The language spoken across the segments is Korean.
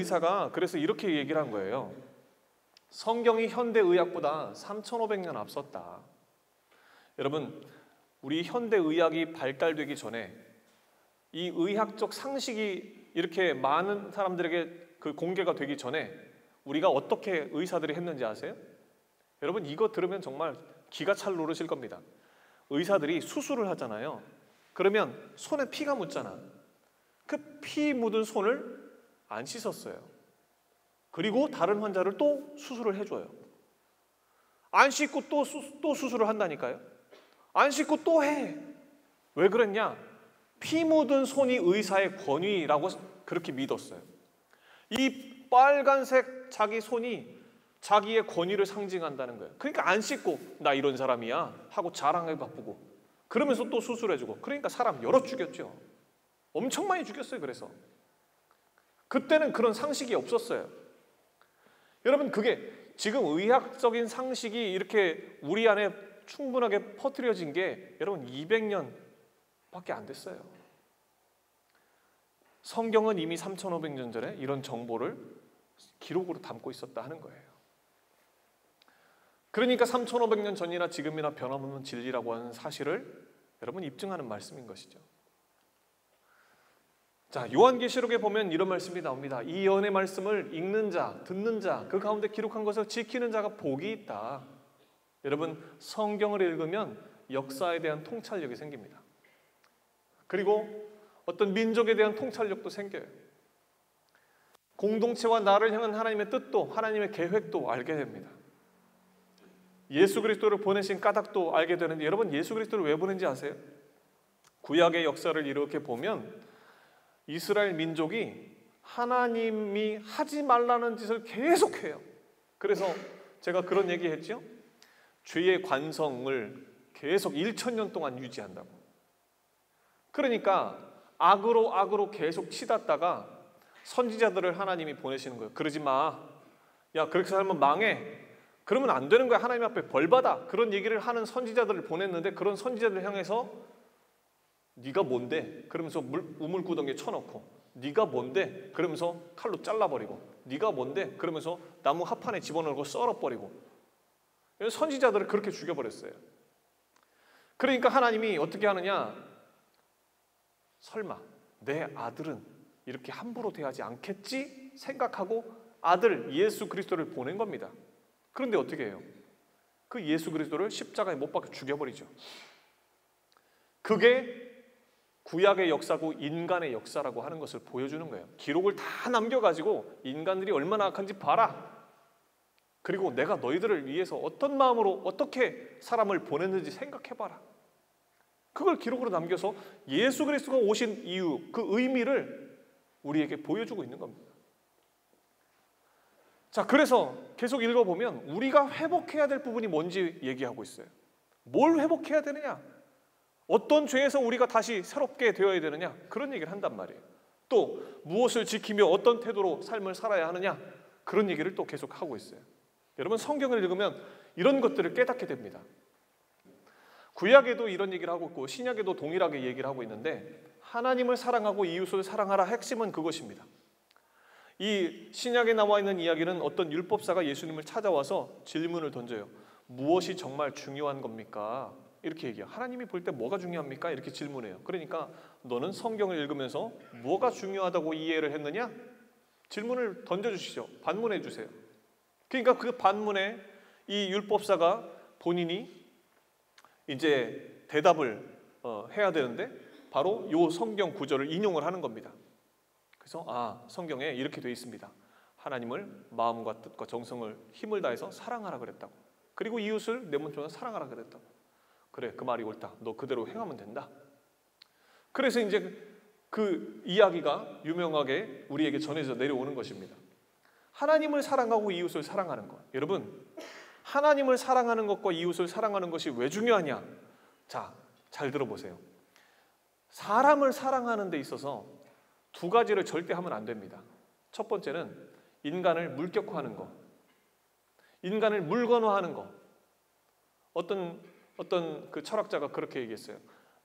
의사가 그래서 이렇게 얘기를 한 거예요. 성경이 현대 의학보다 3,500년 앞섰다. 여러분, 우리 현대 의학이 발달되기 전에 이 의학적 상식이 이렇게 많은 사람들에게 그 공개가 되기 전에 우리가 어떻게 의사들이 했는지 아세요? 여러분, 이거 들으면 정말 기가 찰 오르실 겁니다. 의사들이 수술을 하잖아요. 그러면 손에 피가 묻잖아. 그 피 묻은 손을 안 씻었어요. 그리고 다른 환자를 또 수술을 해줘요. 안 씻고 또 수술을 한다니까요. 안 씻고 또 해. 왜 그랬냐? 피 묻은 손이 의사의 권위라고 그렇게 믿었어요. 이 빨간색 자기 손이 자기의 권위를 상징한다는 거예요. 그러니까 안 씻고 나 이런 사람이야 하고 자랑에 바쁘고 그러면서 또 수술해주고, 그러니까 사람 여러 죽였죠. 엄청 많이 죽였어요. 그래서 그때는 그런 상식이 없었어요. 여러분, 그게 지금 의학적인 상식이 이렇게 우리 안에 충분하게 퍼뜨려진 게 여러분 200년밖에 안 됐어요. 성경은 이미 3,500년 전에 이런 정보를 기록으로 담고 있었다 하는 거예요. 그러니까 3,500년 전이나 지금이나 변함없는 진리라고 하는 사실을 여러분 입증하는 말씀인 것이죠. 자, 요한계시록에 보면 이런 말씀이 나옵니다. 이 예언의 말씀을 읽는 자, 듣는 자, 그 가운데 기록한 것을 지키는 자가 복이 있다. 여러분, 성경을 읽으면 역사에 대한 통찰력이 생깁니다. 그리고 어떤 민족에 대한 통찰력도 생겨요. 공동체와 나를 향한 하나님의 뜻도, 하나님의 계획도 알게 됩니다. 예수 그리스도를 보내신 까닭도 알게 되는데, 여러분, 예수 그리스도를 왜 보낸지 아세요? 구약의 역사를 이렇게 보면 이스라엘 민족이 하나님이 하지 말라는 짓을 계속해요. 그래서 제가 그런 얘기했죠. 죄의 관성을 계속 1,000년 동안 유지한다고. 그러니까 악으로 계속 치닫다가 선지자들을 하나님이 보내시는 거예요. 그러지 마. 야, 그렇게 살면 망해. 그러면 안 되는 거야. 하나님 앞에 벌받아. 그런 얘기를 하는 선지자들을 보냈는데, 그런 선지자들을 향해서 네가 뭔데? 그러면서 우물구덩이에 쳐넣고, 네가 뭔데? 그러면서 칼로 잘라버리고, 네가 뭔데? 그러면서 나무 합판에 집어넣고 썰어버리고, 선지자들을 그렇게 죽여버렸어요. 그러니까 하나님이 어떻게 하느냐? 설마 내 아들은 이렇게 함부로 대하지 않겠지 생각하고 아들 예수 그리스도를 보낸 겁니다. 그런데 어떻게 해요? 그 예수 그리스도를 십자가에 못 박혀 죽여버리죠. 그게 구약의 역사고 인간의 역사라고 하는 것을 보여주는 거예요. 기록을 다 남겨가지고 인간들이 얼마나 악한지 봐라. 그리고 내가 너희들을 위해서 어떤 마음으로 어떻게 사람을 보냈는지 생각해봐라. 그걸 기록으로 남겨서 예수 그리스도가 오신 이유, 그 의미를 우리에게 보여주고 있는 겁니다. 자, 그래서 계속 읽어보면 우리가 회복해야 될 부분이 뭔지 얘기하고 있어요. 뭘 회복해야 되느냐? 어떤 죄에서 우리가 다시 새롭게 되어야 되느냐? 그런 얘기를 한단 말이에요. 또 무엇을 지키며 어떤 태도로 삶을 살아야 하느냐? 그런 얘기를 또 계속 하고 있어요. 여러분, 성경을 읽으면 이런 것들을 깨닫게 됩니다. 구약에도 이런 얘기를 하고 있고 신약에도 동일하게 얘기를 하고 있는데, 하나님을 사랑하고 이웃을 사랑하라, 핵심은 그것입니다. 이 신약에 나와 있는 이야기는 어떤 율법사가 예수님을 찾아와서 질문을 던져요. 무엇이 정말 중요한 겁니까? 이렇게 얘기해요. 하나님이 볼 때 뭐가 중요합니까? 이렇게 질문해요. 그러니까 너는 성경을 읽으면서 뭐가 중요하다고 이해를 했느냐? 질문을 던져주시죠. 반문해 주세요. 그러니까 그 반문에 이 율법사가 본인이 이제 대답을 해야 되는데 바로 이 성경 구절을 인용을 하는 겁니다. 그래서 성경에 이렇게 되어 있습니다. 하나님을 마음과 뜻과 정성을 힘을 다해서 사랑하라 그랬다고. 그리고 이웃을 내 몸처럼 사랑하라 그랬다고. 그래, 그 말이 옳다. 너 그대로 행하면 된다. 그래서 이제 그 이야기가 유명하게 우리에게 전해져 내려오는 것입니다. 하나님을 사랑하고 이웃을 사랑하는 것. 여러분, 하나님을 사랑하는 것과 이웃을 사랑하는 것이 왜 중요하냐? 자, 잘 들어보세요. 사람을 사랑하는 데 있어서 두 가지를 절대 하면 안 됩니다. 첫 번째는 인간을 물격화하는 것, 인간을 물건화하는 것. 어떤 그 철학자가 그렇게 얘기했어요.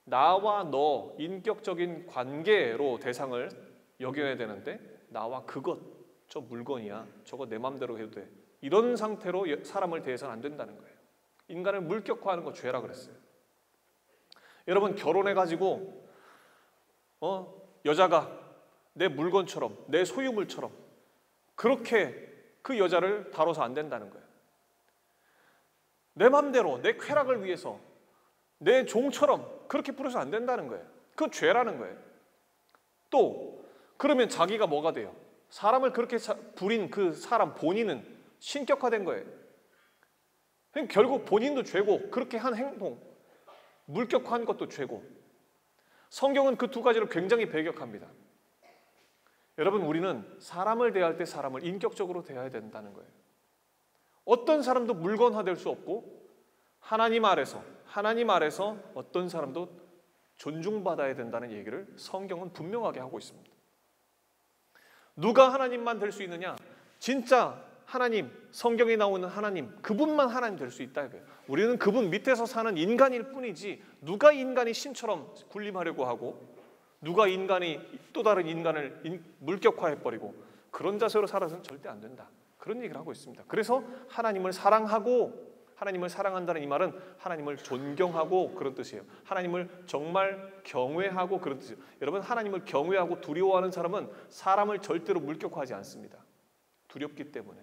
나와 너 인격적인 관계로 대상을 여겨야 되는데 나와 그것 저 물건이야. 저거 내 맘대로 해도 돼. 이런 상태로 사람을 대해서는 안 된다는 거예요. 인간을 물격화하는 거 죄라 그랬어요. 여러분 결혼해가지고 여자가 내 물건처럼 내 소유물처럼 그렇게 그 여자를 다뤄서 안 된다는 거예요. 내 맘대로 내 쾌락을 위해서 내 종처럼 그렇게 부려서 안 된다는 거예요. 그건 죄라는 거예요. 또 그러면 자기가 뭐가 돼요? 사람을 그렇게 부린 그 사람 본인은 신격화된 거예요. 결국 본인도 죄고 그렇게 한 행동, 물격화한 것도 죄고. 성경은 그 두 가지를 굉장히 배격합니다. 여러분 우리는 사람을 대할 때 사람을 인격적으로 대해야 된다는 거예요. 어떤 사람도 물건화될 수 없고 하나님 아래서 어떤 사람도 존중받아야 된다는 얘기를 성경은 분명하게 하고 있습니다. 누가 하나님만 될 수 있느냐? 진짜 하나님, 성경에 나오는 하나님, 그분만 하나님 될 수 있다 이거예요. 우리는 그분 밑에서 사는 인간일 뿐이지 누가 인간이 신처럼 군림하려고 하고 누가 인간이 또 다른 인간을 물격화해버리고 그런 자세로 살아서는 절대 안 된다. 그런 얘기를 하고 있습니다. 그래서 하나님을 사랑하고 하나님을 사랑한다는 이 말은 하나님을 존경하고 그런 뜻이에요. 하나님을 정말 경외하고 그런 뜻이에요. 여러분 하나님을 경외하고 두려워하는 사람은 사람을 절대로 물격화하지 않습니다. 두렵기 때문에.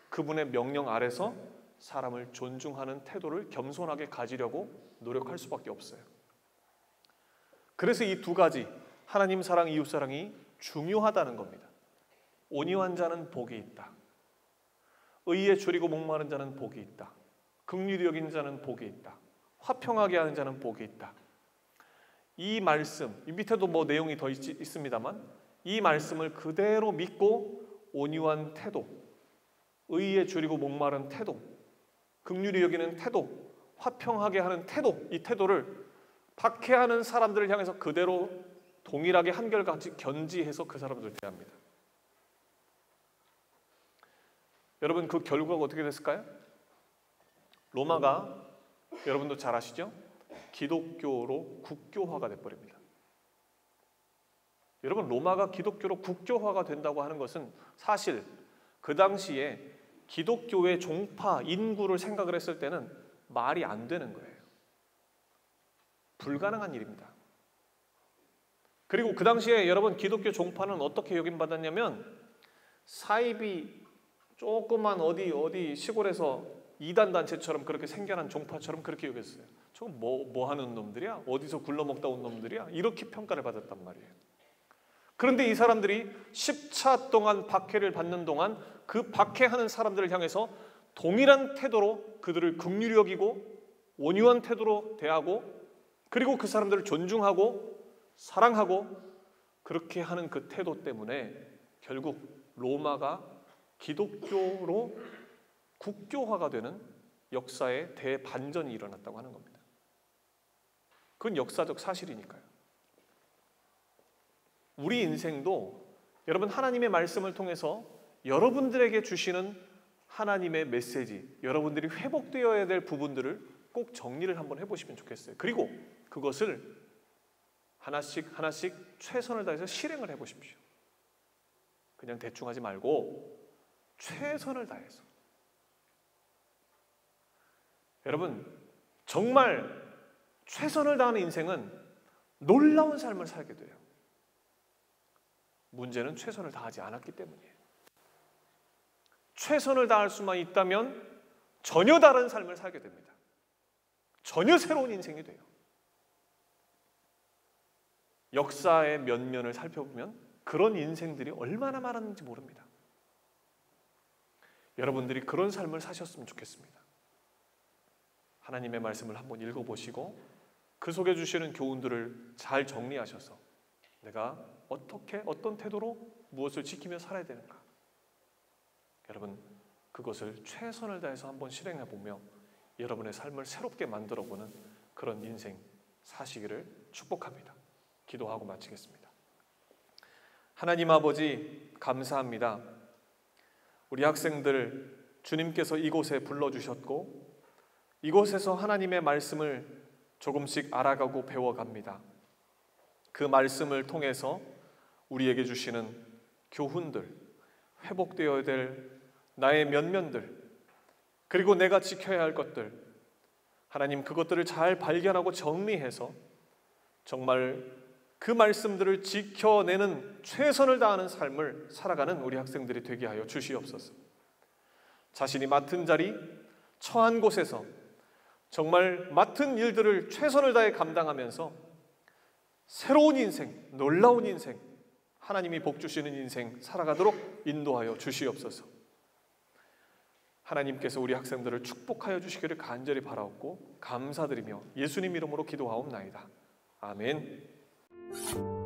그분의 명령 아래서 사람을 존중하는 태도를 겸손하게 가지려고 노력할 수밖에 없어요. 그래서 이 두 가지 하나님 사랑, 이웃 사랑이 중요하다는 겁니다. 온유한 자는 복이 있다. 의에 줄이고 목마른 자는 복이 있다. 긍휼히 여긴 자는 복이 있다. 화평하게 하는 자는 복이 있다. 이 말씀, 이 밑에도 뭐 내용이 더 있습니다만 이 말씀을 그대로 믿고 온유한 태도, 의에 줄이고 목마른 태도, 긍휼히 여기는 태도, 화평하게 하는 태도, 이 태도를 박해하는 사람들을 향해서 그대로 동일하게 한결같이 견지해서 그 사람들을 대합니다. 여러분 그 결과가 어떻게 됐을까요? 로마가 여러분도 잘 아시죠? 기독교로 국교화가 돼버립니다. 여러분 로마가 기독교로 국교화가 된다고 하는 것은 사실 그 당시에 기독교의 종파 인구를 생각을 했을 때는 말이 안 되는 거예요. 불가능한 일입니다. 그리고 그 당시에 여러분 기독교 종파는 어떻게 여김받았냐면 사이비 조그만 어디 시골에서 이단 단체처럼 그렇게 생겨난 종파처럼 그렇게 여겼어요. 저거 뭐 하는 놈들이야? 어디서 굴러먹다 온 놈들이야? 이렇게 평가를 받았단 말이에요. 그런데 이 사람들이 10차 동안 박해를 받는 동안 그 박해하는 사람들을 향해서 동일한 태도로 그들을 긍휼히 여기고 온유한 태도로 대하고 그리고 그 사람들을 존중하고 사랑하고 그렇게 하는 그 태도 때문에 결국 로마가 기독교로 국교화가 되는 역사의 대반전이 일어났다고 하는 겁니다. 그건 역사적 사실이니까요. 우리 인생도 여러분 하나님의 말씀을 통해서 여러분들에게 주시는 하나님의 메시지, 여러분들이 회복되어야 될 부분들을 꼭 정리를 한번 해보시면 좋겠어요. 그리고 그것을 하나씩 최선을 다해서 실행을 해보십시오. 그냥 대충 하지 말고 최선을 다해서. 여러분 정말 최선을 다하는 인생은 놀라운 삶을 살게 돼요. 문제는 최선을 다하지 않았기 때문이에요. 최선을 다할 수만 있다면 전혀 다른 삶을 살게 됩니다. 전혀 새로운 인생이 돼요. 역사의 면면을 살펴보면 그런 인생들이 얼마나 많았는지 모릅니다. 여러분들이 그런 삶을 사셨으면 좋겠습니다. 하나님의 말씀을 한번 읽어보시고 그 속에 주시는 교훈들을 잘 정리하셔서 내가 어떤 태도로 무엇을 지키며 살아야 되는가. 여러분 그것을 최선을 다해서 한번 실행해보며 여러분의 삶을 새롭게 만들어보는 그런 인생 사시기를 축복합니다. 기도하고 마치겠습니다. 하나님 아버지 감사합니다. 우리 학생들 주님께서 이곳에 불러주셨고 이곳에서 하나님의 말씀을 조금씩 알아가고 배워갑니다. 그 말씀을 통해서 우리에게 주시는 교훈들, 회복되어야 될 나의 면면들, 그리고 내가 지켜야 할 것들, 하나님 그것들을 잘 발견하고 정리해서 정말 그 말씀들을 지켜내는 최선을 다하는 삶을 살아가는 우리 학생들이 되게 하여 주시옵소서. 자신이 맡은 자리, 처한 곳에서 정말 맡은 일들을 최선을 다해 감당하면서 새로운 인생, 놀라운 인생, 하나님이 복 주시는 인생 살아가도록 인도하여 주시옵소서. 하나님께서 우리 학생들을 축복하여 주시기를 간절히 바라옵고 감사드리며 예수님 이름으로 기도하옵나이다. 아멘.